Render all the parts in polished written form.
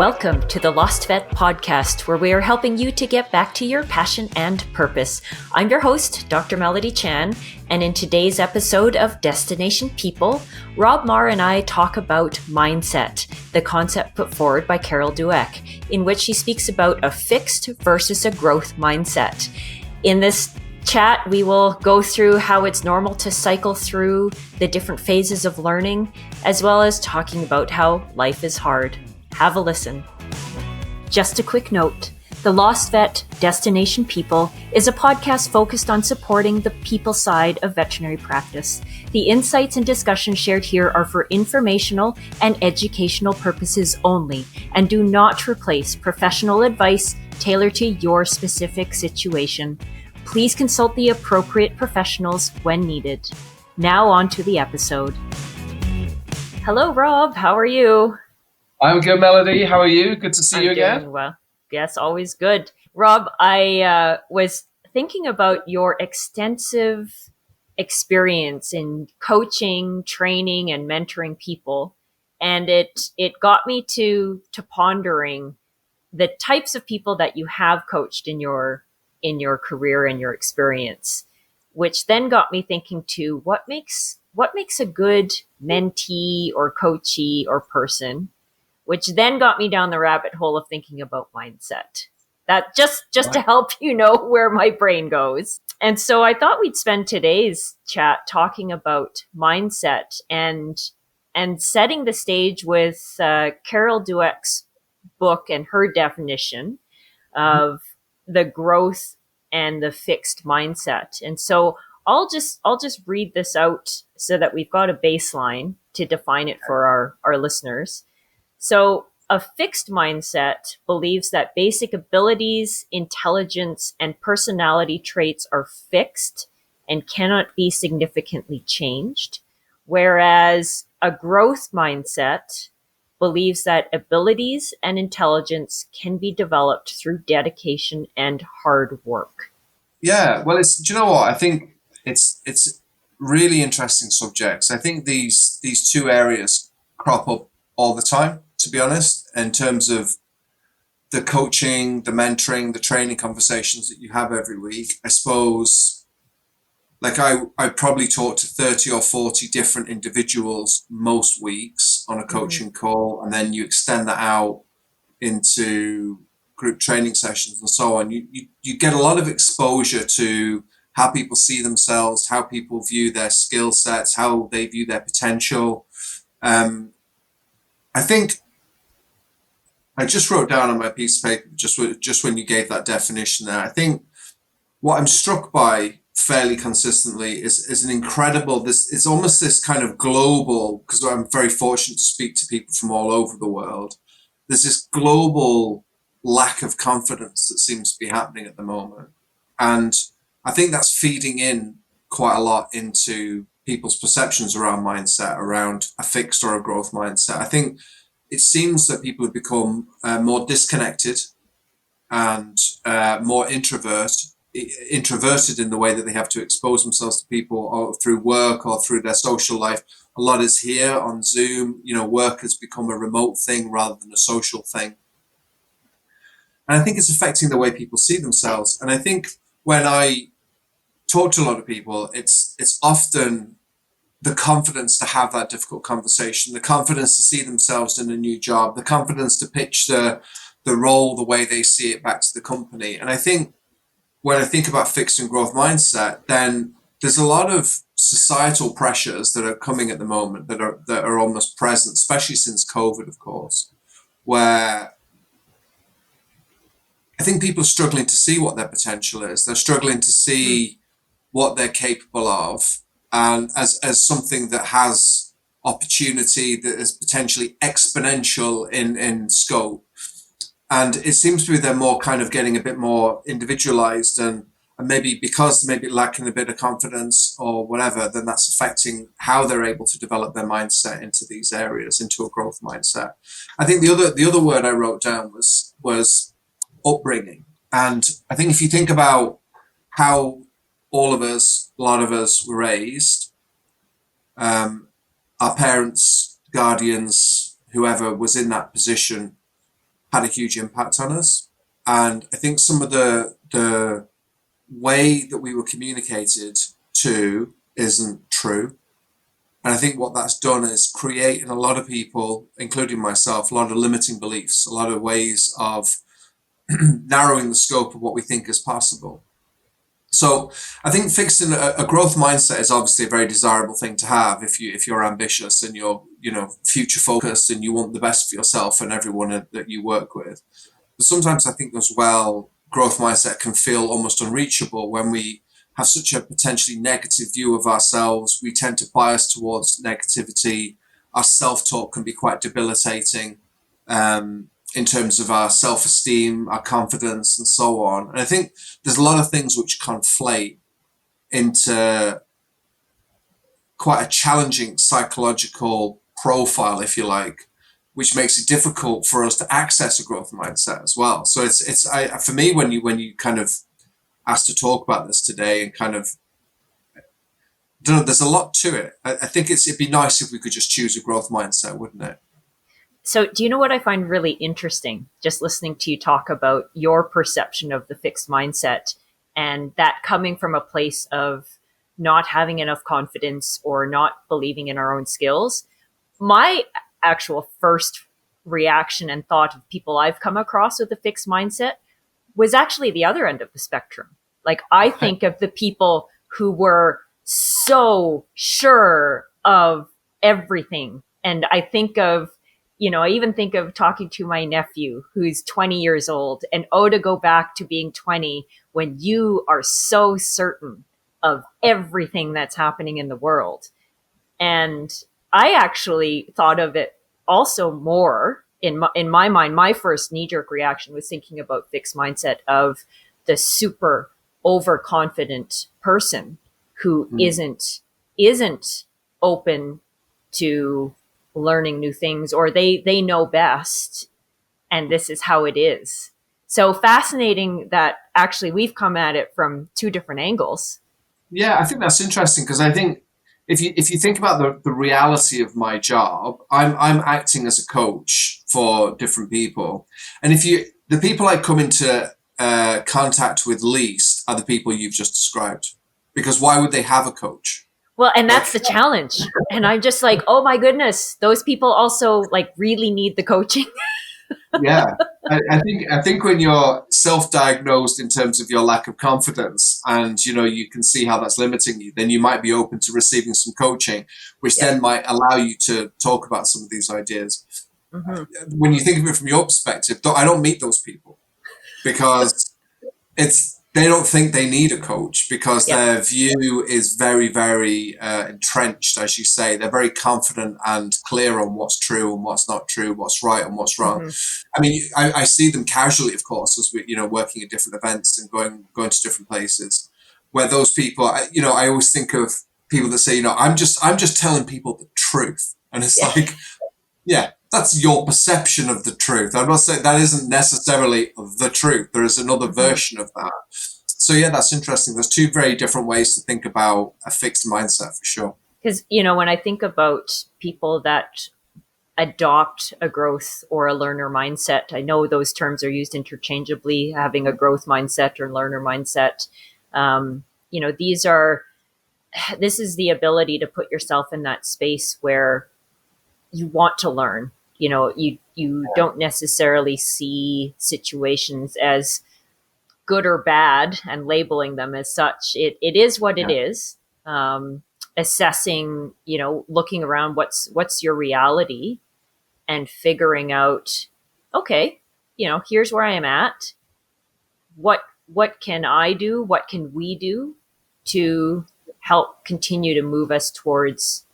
Welcome to the Lost Vet podcast, where we are helping you to get back to your passion and purpose. I'm your host, Dr. Melodie Chan, and in today's episode of Destination People, Rob Marr and I talk about mindset, the concept put forward by Dweck, in which he speaks about a fixed versus a growth mindset. In this chat, we will go through how it's normal to cycle through the different phases of learning, as well as talking about how life is hard. Have a listen. Just a quick note, the Lost Vet Destination People is a podcast focused on supporting the people side of veterinary practice. The insights and discussions shared here are for informational and educational purposes only and do not replace professional advice tailored to your specific situation. Please consult the appropriate professionals when needed. Now on to the episode. Hello, Rob. How are you? I'm good, Melodie. How are you? Good to see you again. Doing well. Yes, always good. Rob, I was thinking about your extensive experience in coaching, training, and mentoring people, and it got me to pondering the types of people that you have coached in your career and your experience, which then got me thinking to what makes a good mentee or coachee or person, which then got me down the rabbit hole of thinking about mindset. That just to help you know where my brain goes. And so I thought we'd spend today's chat talking about mindset and setting the stage with Carol Dweck's book and her definition of the growth and the fixed mindset. And so I'll just read this out so that we've got a baseline to define it for our listeners. So a fixed mindset believes that basic abilities, intelligence, and personality traits are fixed and cannot be significantly changed, whereas a growth mindset believes that abilities and intelligence can be developed through dedication and hard work. Yeah, well, do you know what? I think it's really interesting subjects. I think these two areas crop up all the time, to be honest, in terms of the coaching, the mentoring, the training conversations that you have every week. I suppose, like I probably talk to 30 or 40 different individuals most weeks on a coaching call, and then you extend that out into group training sessions and so on. You get a lot of exposure to how people see themselves, how people view their skill sets, how they view their potential. I think I just wrote down on my piece of paper, just when you gave that definition there, I think what I'm struck by fairly consistently is an incredible, it's almost this kind of global, because I'm very fortunate to speak to people from all over the world. There's this global lack of confidence that seems to be happening at the moment. And I think that's feeding in quite a lot into people's perceptions around mindset, around a fixed or a growth mindset. I think it seems that people have become more disconnected and more introverted in the way that they have to expose themselves to people, or through work or through their social life. A lot is here on Zoom. Work has become a remote thing rather than a social thing. And I think it's affecting the way people see themselves. And I think when I talk to a lot of people, it's often the confidence to have that difficult conversation, the confidence to see themselves in a new job, the confidence to pitch the role the way they see it back to the company. And I think when I think about fixed and growth mindset, then there's a lot of societal pressures that are coming at the moment that are almost present, especially since COVID, of course, where I think people are struggling to see what their potential is. They're struggling to see what they're capable of, and as something that has opportunity, that is potentially exponential in scope. And it seems to be they're more kind of getting a bit more individualized, and maybe because maybe lacking a bit of confidence or whatever, then that's affecting how they're able to develop their mindset into these areas, into a growth mindset. I think the other word I wrote down was upbringing. And I think if you think about how a lot of us were raised, our parents, guardians, whoever was in that position had a huge impact on us. And I think some of the way that we were communicated to isn't true. And I think what that's done is create in a lot of people, including myself, a lot of limiting beliefs, a lot of ways of narrowing the scope of what we think is possible. So I think fixing a growth mindset is obviously a very desirable thing to have if you're ambitious and you're future focused and you want the best for yourself and everyone that you work with. But sometimes I think as well, growth mindset can feel almost unreachable when we have such a potentially negative view of ourselves. We tend to bias towards negativity. Our self talk can be quite debilitating. In terms of our self-esteem, our confidence, and so on. And I think there's a lot of things which conflate into quite a challenging psychological profile, if you like, which makes it difficult for us to access a growth mindset as well. So for me, when you kind of asked to talk about this today and kind of, I don't know, there's a lot to it. I think it'd be nice if we could just choose a growth mindset, wouldn't it? So, do you know what I find really interesting? Just listening to you talk about your perception of the fixed mindset and that coming from a place of not having enough confidence or not believing in our own skills. My actual first reaction and thought of people I've come across with a fixed mindset was actually the other end of the spectrum. Like, I think of the people who were so sure of everything. And I think of, I even think of talking to my nephew who's 20 years old, and to go back to being 20 when you are so certain of everything that's happening in the world. And I actually thought of it also more in my mind. My first knee jerk reaction was thinking about fixed mindset of the super overconfident person who isn't open to learning new things, or they know best and this is how it is. So fascinating that actually we've come at it from two different angles. Yeah, I think that's interesting because I think if you think about the reality of my job, I'm acting as a coach for different people, and if you the people I come into contact with least are the people you've just described, because why would they have a coach? Well, and Like, that's the challenge. And I'm just like, oh my goodness, those people also like really need the coaching. yeah, I think when you're self-diagnosed in terms of your lack of confidence, and you can see how that's limiting you, then you might be open to receiving some coaching, which Yeah. then might allow you to talk about some of these ideas. Mm-hmm. When you think of it from your perspective, I don't meet those people because they don't think they need a coach because Yeah. their view is very, very entrenched, as you say. They're very confident and clear on what's true and what's not true, what's right and what's wrong. Mm-hmm. I mean, I see them casually, of course, as we, working at different events and going to different places, where those people, I always think of people that say, I'm just telling people the truth, and it's Yeah. like, yeah, that's your perception of the truth. I'm not saying that isn't necessarily the truth. There is another Mm-hmm. version of that. So yeah, that's interesting. There's two very different ways to think about a fixed mindset for sure. Because, when I think about people that adopt a growth or a learner mindset, I know those terms are used interchangeably, having a growth mindset or learner mindset. These are, this is the ability to put yourself in that space where you want to learn. You don't necessarily see situations as good or bad and labeling them as such. It is what it Yeah. is. Assessing, looking around, what's your reality, and figuring out, okay, here's where I am at. What can I do? What can we do to help continue to move us towards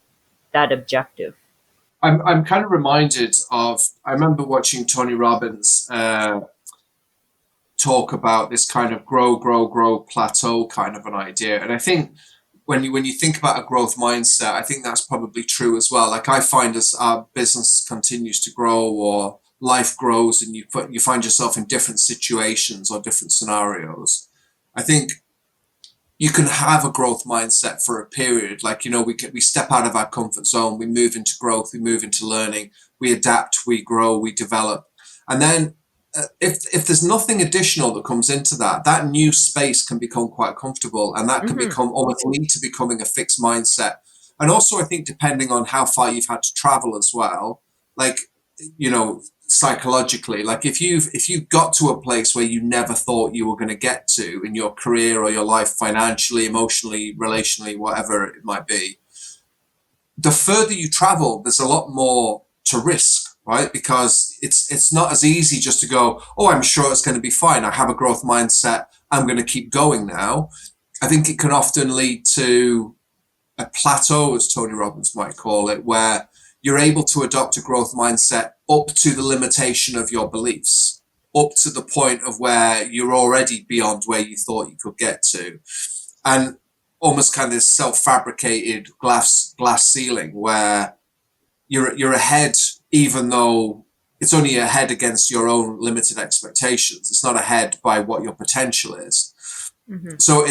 that objective? I'm kind of reminded of, I remember watching Tony Robbins talk about this kind of grow plateau kind of an idea. And I think when you think about a growth mindset, I think that's probably true as well. Like I find as our business continues to grow or life grows and you find yourself in different situations or different scenarios, I think you can have a growth mindset for a period. Like, we step out of our comfort zone, we move into growth, we move into learning, we adapt, we grow, we develop. And then if there's nothing additional that comes into that, that new space can become quite comfortable, and that can Hmm. become almost lead to becoming a fixed mindset. And also, I think depending on how far you've had to travel as well, like, psychologically, like if you've got to a place where you never thought you were going to get to in your career or your life, financially, emotionally, relationally, whatever it might be, the further you travel, there's a lot more to risk, right? Because it's not as easy just to go, oh, I'm sure it's going to be fine. I have a growth mindset. I'm going to keep going now. I think it can often lead to a plateau, as Tony Robbins might call it, where you're able to adopt a growth mindset up to the limitation of your beliefs, up to the point of where you're already beyond where you thought you could get to. And almost kind of self-fabricated glass ceiling where you're ahead, even though it's only ahead against your own limited expectations. It's not ahead by what your potential is. Hmm. So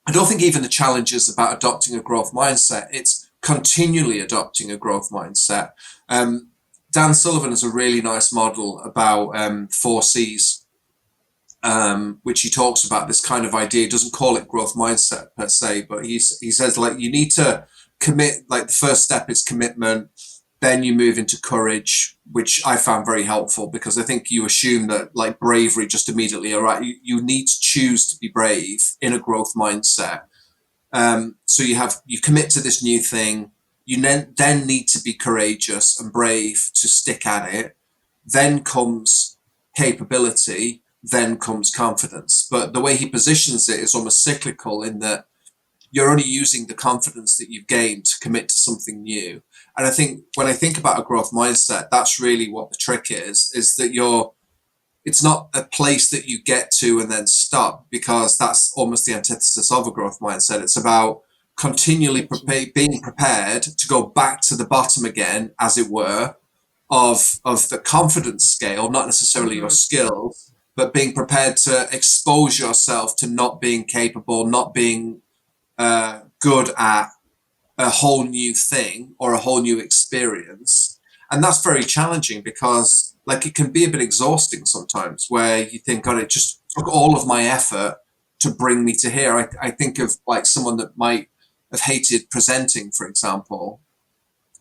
I don't think even the challenge is about adopting a growth mindset. It's continually adopting a growth mindset. Um, Dan Sullivan has a really nice model about 4 C's, which he talks about this kind of idea. He doesn't call it growth mindset per se, but he says, like, you need to commit. Like, the first step is commitment. Then you move into courage, which I found very helpful, because I think you assume that, like, bravery just immediately, all right, you need to choose to be brave in a growth mindset. So you commit to this new thing. You then need to be courageous and brave to stick at it. Then comes capability. Then comes confidence. But the way he positions it is almost cyclical, in that you're only using the confidence that you've gained to commit to something new. And I think when I think about a growth mindset, that's really what the trick is that it's not a place that you get to and then stop, because that's almost the antithesis of a growth mindset. It's about continually being prepared to go back to the bottom again, as it were, of the confidence scale, not necessarily your Hmm. skills, but being prepared to expose yourself to not being capable, not being good at a whole new thing or a whole new experience. And that's very challenging, because, like, it can be a bit exhausting sometimes, where you think, God, it just took all of my effort to bring me to here. I think of, like, someone that might have hated presenting, for example.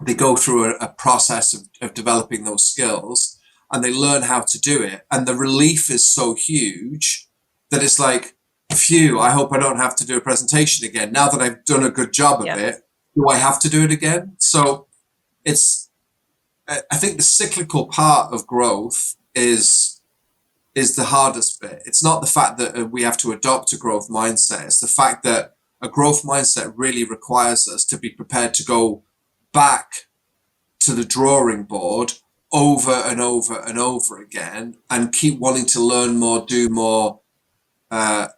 They go through a process of developing those skills, and they learn how to do it. And the relief is so huge that it's like, phew, I hope I don't have to do a presentation again. Now that I've done a good job of Yeah. it, do I have to do it again? So it's, I think the cyclical part of growth is the hardest bit. It's not the fact that we have to adopt a growth mindset. It's the fact that a growth mindset really requires us to be prepared to go back to the drawing board over and over and over again, and keep wanting to learn more, do more,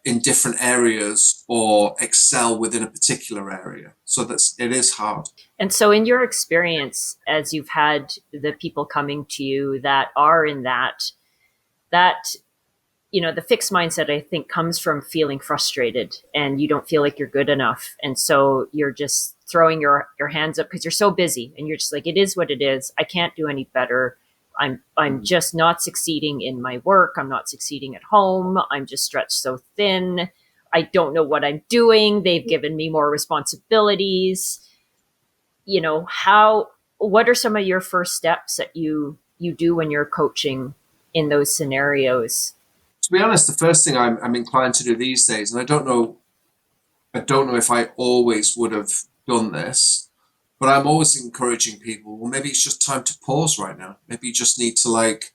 in different areas, or excel within a particular area. So it is hard. And so, in your experience, as you've had the people coming to you that are in that the fixed mindset, I think, comes from feeling frustrated and you don't feel like you're good enough. And so you're just throwing your hands up because you're so busy and you're just like, it is what it is. I can't do any better. I'm just not succeeding in my work. I'm not succeeding at home. I'm just stretched so thin. I don't know what I'm doing. They've given me more responsibilities. How what are some of your first steps that you do when you're coaching in those scenarios? To be honest, the first thing I'm inclined to do these days, and I don't know if I always would have done this, but I'm always encouraging people. Well, maybe it's just time to pause right now. Maybe you just need to, like,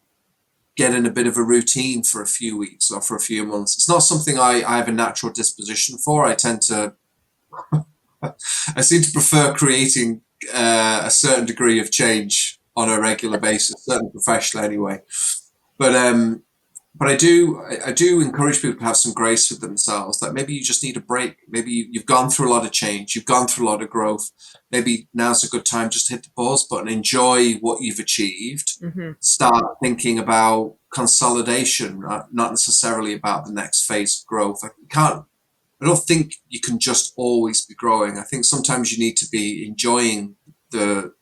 get in a bit of a routine for a few weeks or for a few months. It's not something I have a natural disposition for. I seem to prefer creating a certain degree of change on a regular basis, certainly professional anyway. But I do encourage people to have some grace with themselves. That maybe you just need a break. Maybe you've gone through a lot of change. You've gone through a lot of growth. Maybe now's a good time just to hit the pause button, enjoy what you've achieved, Mm-hmm. start thinking about consolidation, not necessarily about the next phase of growth. I don't think you can just always be growing. I think sometimes you need to be enjoying the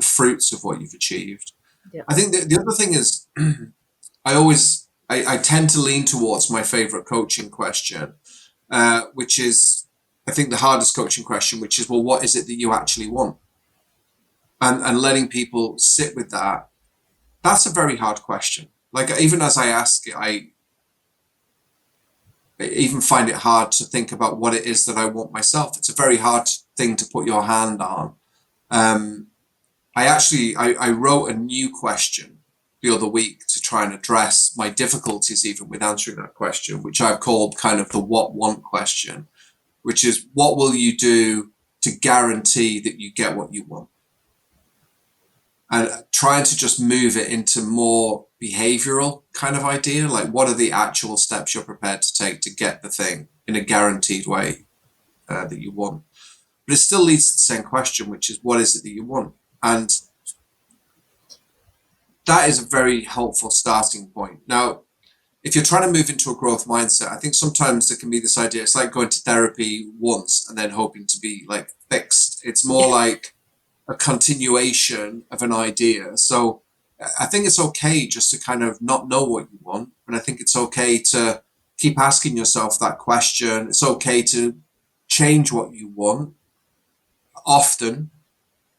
fruits of what you've achieved. Yeah. I think the other thing is, I tend to lean towards my favorite coaching question, which is, I think, the hardest coaching question, which is, well, what is it that you actually want? And letting people sit with that, that's a very hard question. Like, even as I ask it, I even find it hard to think about what it is that I want myself. It's a very hard thing to put your hand on. Um, I wrote a new question the other week to try and address my difficulties even with answering that question, which I've called kind of the what want question, which is, what will you do to guarantee that you get what you want? And trying to just move it into more behavioral kind of idea, like what are the actual steps you're prepared to take to get the thing in a guaranteed way that you want. But it still leads to the same question, which is, what is it that you want? And that is a very helpful starting point. Now, if you're trying to move into a growth mindset, I think sometimes there can be this idea, it's like going to therapy once and then hoping to be like fixed. It's more like a continuation of an idea. So I think it's okay just to kind of not know what you want. And I think it's okay to keep asking yourself that question. It's okay to change what you want often.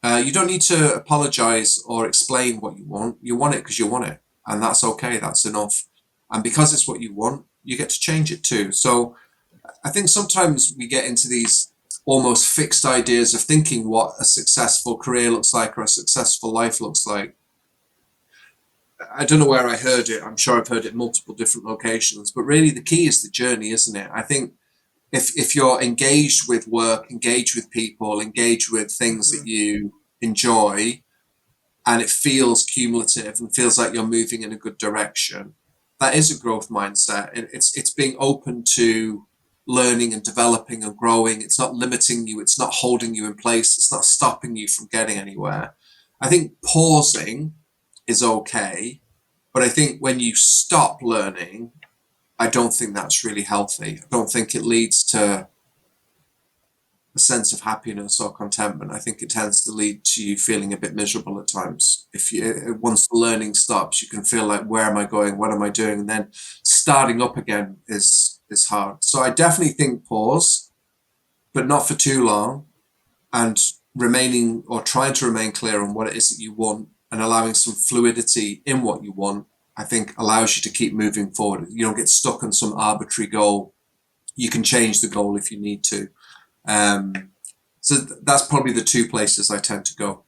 You don't need to apologize or explain what you want. You want it because you want it. And that's okay. That's enough. And because it's what you want, you get to change it too. So I think sometimes we get into these almost fixed ideas of thinking what a successful career looks like or a successful life looks like. I don't know where I heard it. I'm sure I've heard it in multiple different locations, but really the key is the journey, isn't it? I think if you're engaged with work, engaged with people, engaged with things that you enjoy, and it feels cumulative and feels like you're moving in a good direction, that is a growth mindset. It's being open to learning and developing and growing. It's not limiting you. It's not holding you in place. It's not stopping you from getting anywhere. I think pausing is okay, but I think when you stop learning, I don't think that's really healthy. I don't think it leads to a sense of happiness or contentment. I think it tends to lead to you feeling a bit miserable at times. If you once the learning stops, you can feel like, where am I going? What am I doing? And then starting up again is hard. So I definitely think pause, but not for too long, and remaining or trying to remain clear on what it is that you want and allowing some fluidity in what you want, I think allows you to keep moving forward. You don't get stuck on some arbitrary goal. You can change the goal if you need to. So that's probably the two places I tend to go.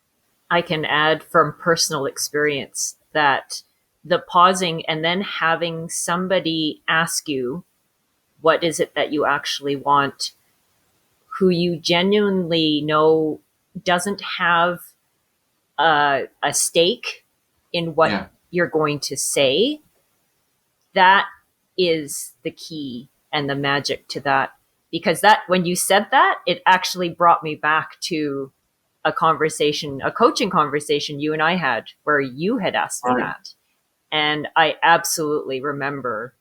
I can add from personal experience that the pausing and then having somebody ask you, what is it that you actually want, who you genuinely know doesn't have a stake in what Yeah, you're going to say, that is the key and the magic to that. Because that, when you said that, it actually brought me back to a conversation, a coaching conversation you and I had, where you had asked me right. that. And I absolutely remember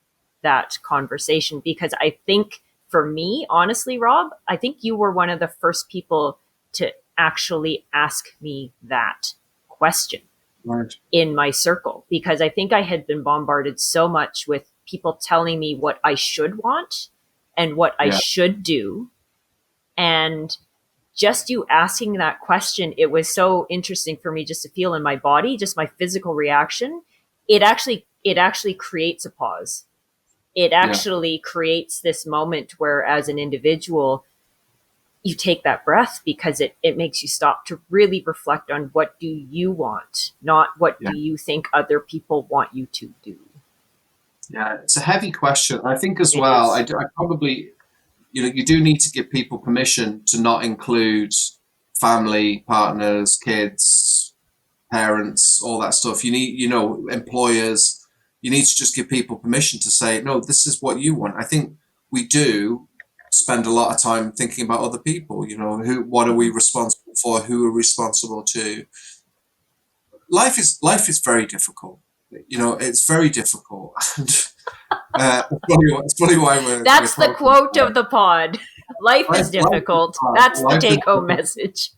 that conversation, because I think for me, honestly, Rob, I think you were one of the first people to actually ask me that question Right. in my circle, because I think I had been bombarded so much with people telling me what I should want and what I Yeah, should do. And just you asking that question, it was so interesting for me just to feel in my body, just my physical reaction. It actually creates a pause. It yeah, actually creates this moment where, as an individual, you take that breath, because it makes you stop to really reflect on what do you want, not what yeah, do you think other people want you to do. yeah. It's a heavy question. I think as It well, is. I probably, you do need to give people permission to not include family, partners, kids, parents, all that stuff. You need, employers, you need to just give people permission to say, no, this is what you want. I think we do spend a lot of time thinking about other people, what are we Mhm. responsible for? Who are responsible to? Life is very difficult. It's very difficult. And it's funny why we're That's the talking quote about of the pod. Life is life is difficult. hard. That's the Life is take home difficult. message.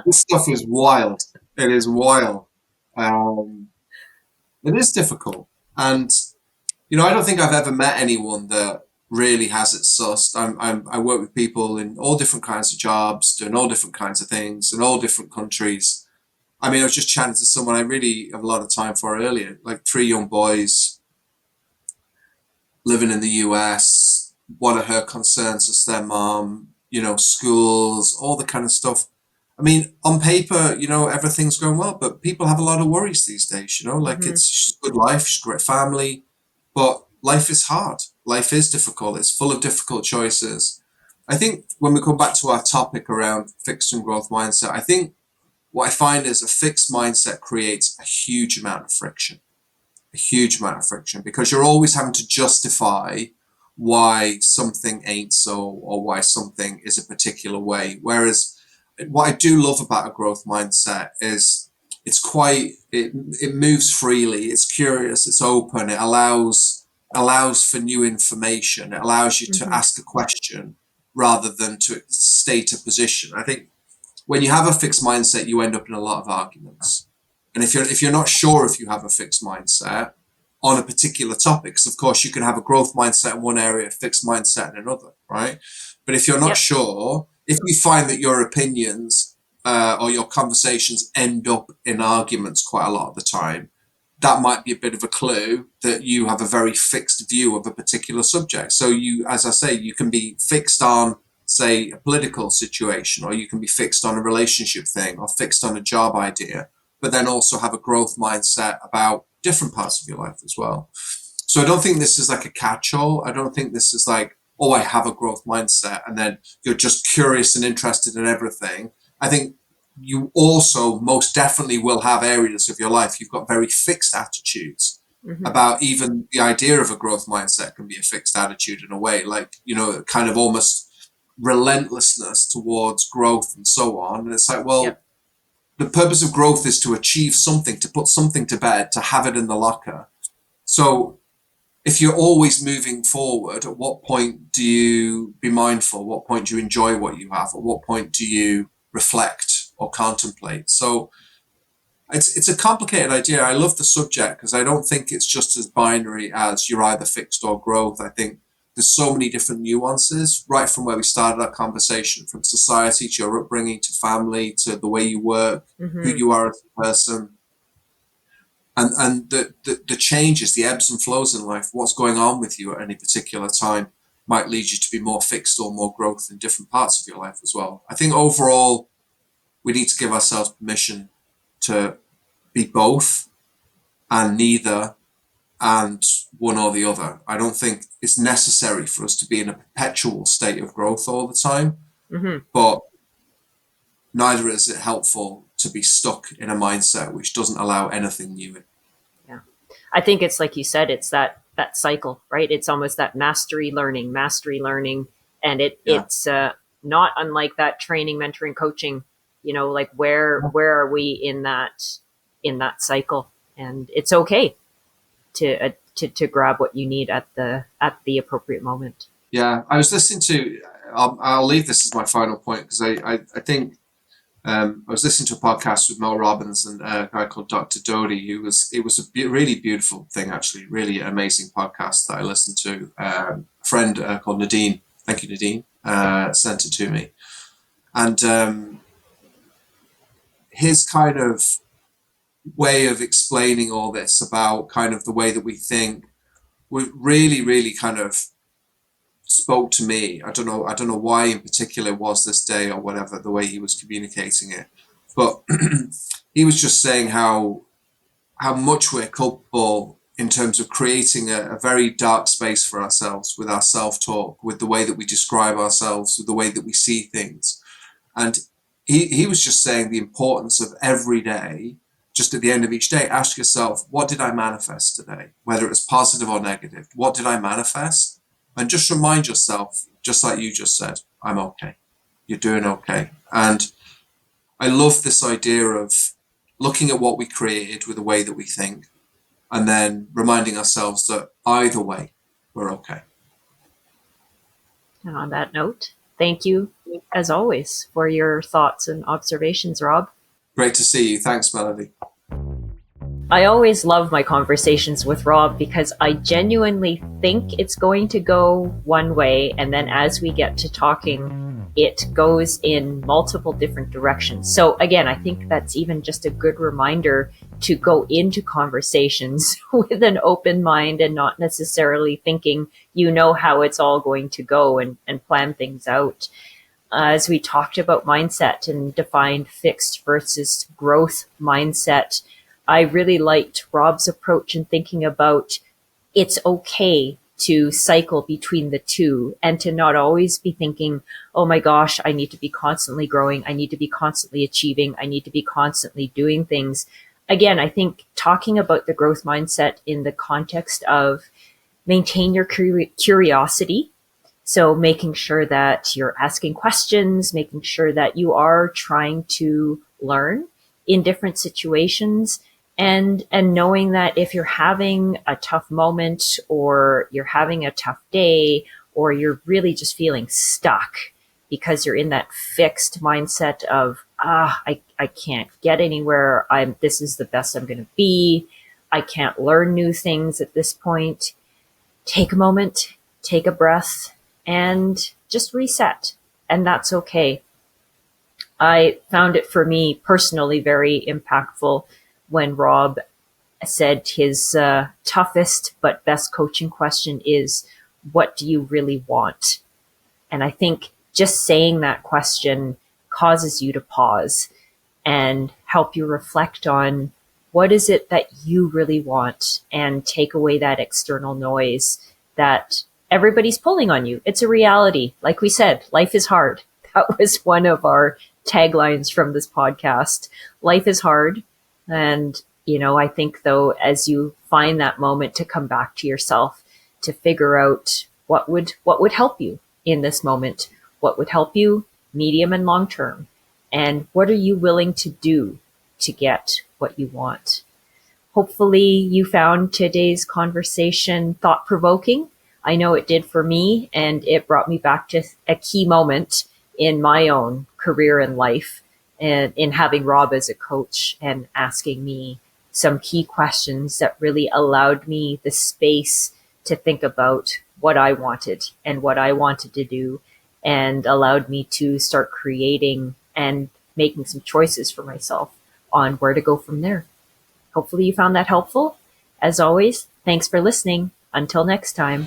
This stuff is wild. It is wild. Um, it is difficult. And I don't think I've ever met anyone that really has it sussed. I work with people in all different kinds of jobs, doing all different kinds of things in all different countries. I mean, I was just chatting to someone I really have a lot of time for earlier, like three young boys living in the US. What are her concerns as their mom? Schools, all the kind of stuff. I mean, on paper, everything's going well, but people have a lot of worries these days, like Mm-hmm. she's a good life, she's a great family, but life is hard. Life is difficult. It's full of difficult choices. I think when we come back to our topic around fixed and growth mindset, I think what I find is a fixed mindset creates a huge amount of friction because you're always having to justify why something ain't so or why something is a particular way. Whereas what I do love about a growth mindset is it moves freely, it's curious, it's open, it allows for new information, it allows you to Mm-hmm. ask a question rather than to state a position. I think when you have a fixed mindset, you end up in a lot of arguments. And if you're not sure if you have a fixed mindset on a particular topic, because of course you can have a growth mindset in one area, a fixed mindset in another, right? But if you're not Yep. sure, if you find that your opinions or your conversations end up in arguments quite a lot of the time, that might be a bit of a clue that you have a very fixed view of a particular subject. So you, as I say, you can be fixed on, say, a political situation, or you can be fixed on a relationship thing, or fixed on a job idea, but then also have a growth mindset about different parts of your life as well. So I don't think this is like a catch-all. I don't think this is like, oh, I have a growth mindset, and then you're just curious and interested in everything. I think you also most definitely will have areas of your life you've got very fixed attitudes Mm-hmm. about. Even the idea of a growth mindset can be a fixed attitude in a way, like, kind of almost relentlessness towards growth and so on. And it's like, well, Yep. the purpose of growth is to achieve something, to put something to bed, to have it in the locker. So if you're always moving forward, at what point do you be mindful? At what point do you enjoy what you have? At what point do you reflect or contemplate? So it's a complicated idea. I love the subject because I don't think it's just as binary as you're either fixed or growth. I think there's so many different nuances, right from where we started our conversation, from society to your upbringing to family to the way you work, who Mm-hmm. you are as a person, and the changes, the ebbs and flows in life, what's going on with you at any particular time might lead you to be more fixed or more growth in different parts of your life as well. I think overall we need to give ourselves permission to be both and neither and one or the other. I don't think it's necessary for us to be in a perpetual state of growth all the time, Mm-hmm. but neither is it helpful to be stuck in a mindset which doesn't allow anything new in. Yeah. I think it's like you said, it's that cycle, right? It's almost that mastery learning, and Yeah. it's not unlike that training, mentoring, coaching. Like where are we in that cycle? And it's okay to grab what you need at the appropriate moment. Yeah. I was listening to, I'll leave this as my final point because I think I was listening to a podcast with Mel Robbins and a guy called Dr. Doty, it was a really beautiful thing, actually, really amazing podcast that I listened to. A friend called Nadine, thank you, Nadine, sent it to me. And his kind of way of explaining all this about kind of the way that we think was really, really kind of spoke to me. I don't know why in particular was this day or whatever, the way he was communicating it. But he was just saying how much we're culpable in terms of creating a very dark space for ourselves with our self-talk, with the way that we describe ourselves, with the way that we see things. And he was just saying the importance of every day, just at the end of each day, ask yourself, what did I manifest today? Whether it was positive or negative, what did I manifest? And just remind yourself, just like you just said, I'm okay. You're doing okay. And I love this idea of looking at what we created with the way that we think, and then reminding ourselves that either way, we're okay. And on that note, thank you as always for your thoughts and observations, Rob. Great to see you. Thanks, Melody. I always love my conversations with Rob because I genuinely think it's going to go one way, and then as we get to talking, it goes in multiple different directions. So again, I think that's even just a good reminder to go into conversations with an open mind and not necessarily thinking you know how it's all going to go, and plan things out. As we talked about mindset and defined fixed versus growth mindset, I really liked Rob's approach in thinking about it's okay to cycle between the two and to not always be thinking, oh my gosh, I need to be constantly growing. I need to be constantly achieving. I need to be constantly doing things. Again, I think talking about the growth mindset in the context of maintain your curiosity. So making sure that you're asking questions, making sure that you are trying to learn in different situations, and knowing that if you're having a tough moment or you're having a tough day or you're really just feeling stuck because you're in that fixed mindset of I can't get anywhere, this is the best I'm going to be, I can't learn new things at this point, take a moment, take a breath, and just reset. And that's okay. I found it for me personally very impactful when Rob said his toughest but best coaching question is, what do you really want? And I think just saying that question causes you to pause and help you reflect on what is it that you really want and take away that external noise that everybody's pulling on you. It's a reality. Like we said, life is hard. That was one of our taglines from this podcast. Life is hard. And, I think though, as you find that moment to come back to yourself, to figure out what would help you in this moment, what would help you medium and long term, and what are you willing to do to get what you want. Hopefully you found today's conversation thought-provoking. I know it did for me, and it brought me back to a key moment in my own career and life, and in having Rob as a coach and asking me some key questions that really allowed me the space to think about what I wanted and what I wanted to do, and allowed me to start creating and making some choices for myself on where to go from there. Hopefully you found that helpful. As always, thanks for listening. Until next time.